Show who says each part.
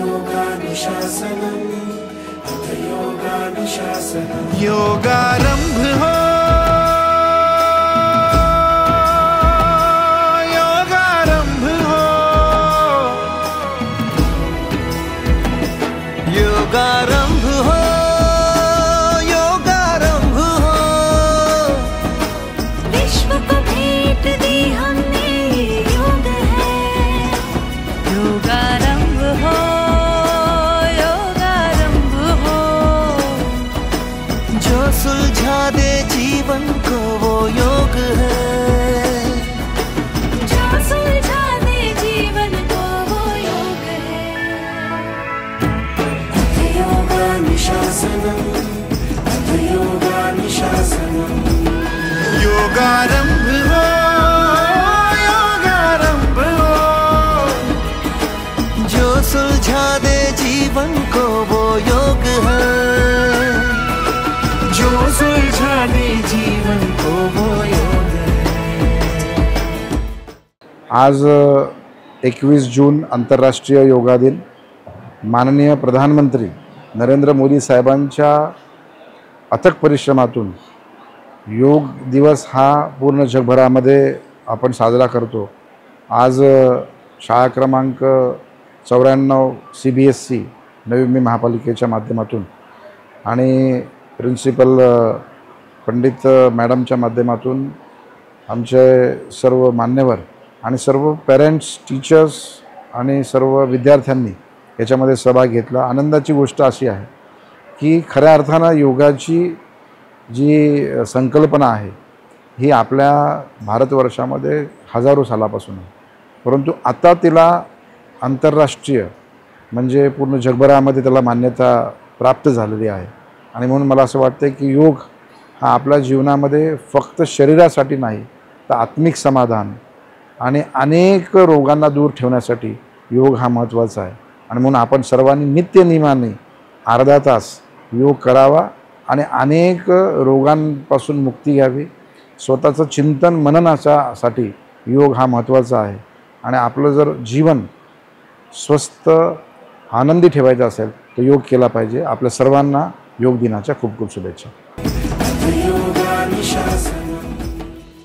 Speaker 1: योगानुशासनम् अथ योगानुशासनम्।
Speaker 2: योगारंभ हो, योगारंभ हो, योगारंभ हो, योगारंभ हो।
Speaker 3: विश्व को भेंट दी हमने योग है। योगारंभ हो, योगारंभ हो।
Speaker 2: जो सुलझा दे जीवन को वो योग है।
Speaker 3: जो सुलझा दे जीवन को वो योग है।
Speaker 1: अथ योगानुशासनम् अथ योगानुशासनम्।
Speaker 2: योगारंभ हो, योगारंभ हो। जो सुलझा दे जीवन को वो योग है।
Speaker 1: जो सुलझा दे जीवन को वो योग है।
Speaker 4: आज 21 जून आंतरराष्ट्रीय योगा दिन। माननीय प्रधानमंत्री नरेंद्र मोदी साहेबांच्या अथक परिश्रमातून योग दिवस हा पूर्ण जगभरामध्ये आपण साजरा करतो। आज शाळा क्रमांक 94 CBSE नवी मुंबई महापालिकेच्या माध्यमातून आणि प्रिन्सिपल पंडित मॅडमच्या माध्यमातून आमचे सर्व मान्यवर आणि सर्व पेरेंट्स, टीचर्स आणि सर्व विद्यार्थ्यांनी याच्यामध्ये सहभाग घेतला। आनंदाची गोष्ट अशी आहे की खऱ्या अर्थानं योगाची जी संकल्पना आहे ही आपल्या भारतवर्षामध्ये हजारो सालापासून आहे, परंतु आता तिला आंतरराष्ट्रीय म्हणजे पूर्ण जगभरामध्ये त्याला मान्यता प्राप्त झालेली आहे। आणि म्हणून मला असं वाटतं की योग हा आपल्या जीवनामध्ये फक्त शरीरासाठी नाही तर आत्मिक समाधान आणि अनेक रोगांना दूर ठेवण्यासाठी योग हा महत्त्वाचा आहे। आणि म्हणून आपण सर्वांनी नित्यनियमाने अर्धा तास योग करावा आणि अनेक रोगांपासून मुक्ती घ्यावी। स्वतःचं चिंतन मननासाठी योग हा महत्त्वाचा आहे। आणि आपलं जर जीवन स्वस्थ आनंदी ठेवायचं असेल तर योग केला पाहिजे। आपल्या सर्वांना योग दिनाच्या खूप खूप शुभेच्छा।